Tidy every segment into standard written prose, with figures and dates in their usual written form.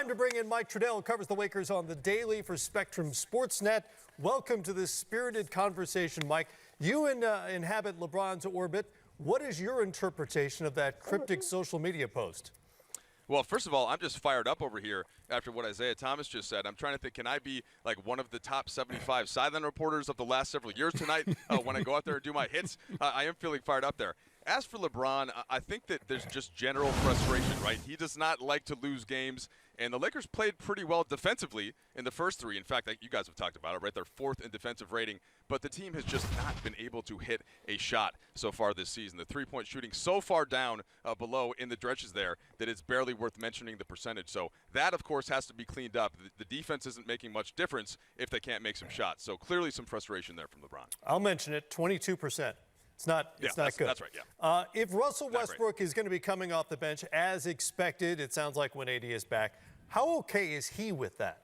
Time to bring in Mike Trudell, who covers the Lakers on the Daily for Spectrum Sportsnet. Welcome to this spirited conversation, Mike. You inhabit LeBron's orbit. What is your interpretation of that cryptic social media post? Well, first of all, I'm just fired up over here after what Isaiah Thomas just said. I'm trying to think, can I be like one of the top 75 sideline reporters of the last several years tonight when I go out there and do my hits? I am feeling fired up there. As for LeBron, I think that there's just general frustration, right? He does not like to lose games, and the Lakers played pretty well defensively in the first three. In fact, you guys have talked about it, right? They're fourth in defensive rating, but the team has just not been able to hit a shot so far this season. The three-point shooting so far down below in the dredges there that it's barely worth mentioning the percentage. So that, of course, has to be cleaned up. The defense isn't making much difference if they can't make some shots. So clearly some frustration there from LeBron. I'll mention it, 22%. It's not good. That's right, yeah. If Russell Westbrook is going to be coming off the bench as expected, it sounds like when AD is back, how okay is he with that?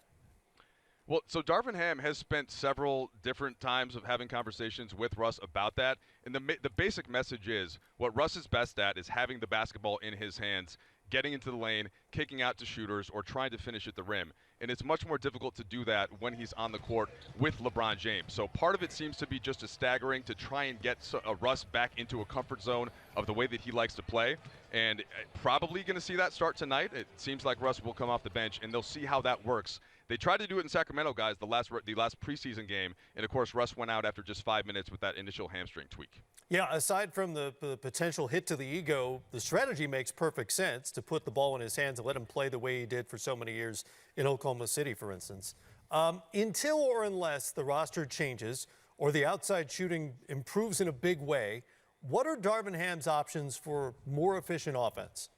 Well, so Darvin Ham has spent several different times of having conversations with Russ about that. And the basic message is what Russ is best at is having the basketball in his hands, getting into the lane, kicking out to shooters, or trying to finish at the rim. And it's much more difficult to do that when he's on the court with LeBron James. So part of it seems to be just a staggering to try and get Russ back into a comfort zone of the way that he likes to play. And probably going to see that start tonight. It seems like Russ will come off the bench, and they'll see how that works. They tried to do it in Sacramento, guys, the last preseason game. And, of course, Russ went out after just 5 minutes with that initial hamstring tweak. Yeah, aside from the potential hit to the ego, the strategy makes perfect sense to put the ball in his hands and let him play the way he did for so many years in Oklahoma City, for instance. Until or unless the roster changes or the outside shooting improves in a big way, what are Darvin Ham's options for more efficient offense?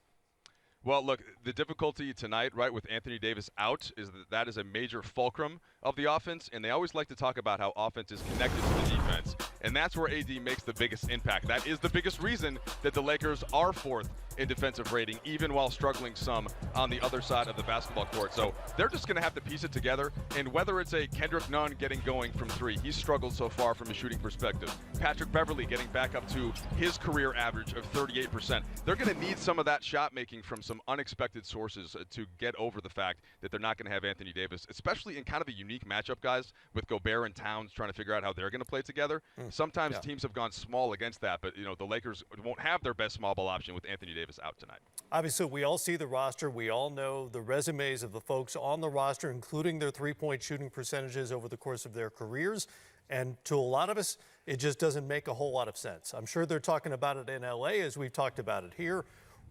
Well, look, the difficulty tonight, right, with Anthony Davis out is that is a major fulcrum of the offense, and they always like to talk about how offense is connected to the defense, and that's where AD makes the biggest impact. That is the biggest reason that the Lakers are fourth in defensive rating, even while struggling some on the other side of the basketball court. So they're just going to have to piece it together, and whether it's a Kendrick Nunn getting going from three, he's struggled so far from a shooting perspective. Patrick Beverley getting back up to his career average of 38%. They're going to need some of that shot making from some unexpected sources to get over the fact that they're not going to have Anthony Davis, especially in kind of a unique matchup, guys, with Gobert and Towns trying to figure out how they're going to play together. Sometimes teams have gone small against that, but the Lakers won't have their best small ball option with Anthony Davis out tonight. Obviously, we all see the roster. We all know the resumes of the folks on the roster, including their three-point shooting percentages over the course of their careers. And to a lot of us, it just doesn't make a whole lot of sense. I'm sure they're talking about it in L.A. as we've talked about it here.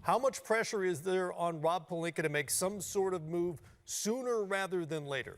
How much pressure is there on Rob Pelinka to make some sort of move sooner rather than later?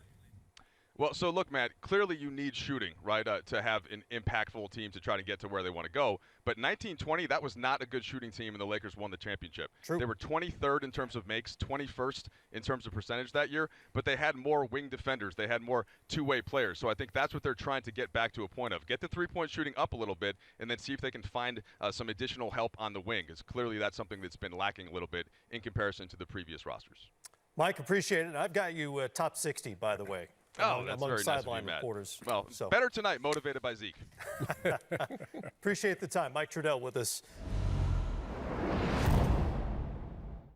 Well, so look, Matt, clearly you need shooting, right, to have an impactful team to try to get to where they want to go. But 1920, that was not a good shooting team, and the Lakers won the championship. True. They were 23rd in terms of makes, 21st in terms of percentage that year, but they had more wing defenders. They had more two-way players. So I think that's what they're trying to get back to a point of. Get the three-point shooting up a little bit and then see if they can find some additional help on the wing, because clearly that's something that's been lacking a little bit in comparison to the previous rosters. Mike, appreciate it. I've got you top 60, by the way. Oh, that's very nice of you, Matt. Reporters. Well, better tonight, motivated by Zeke. Appreciate the time. Mike Trudell with us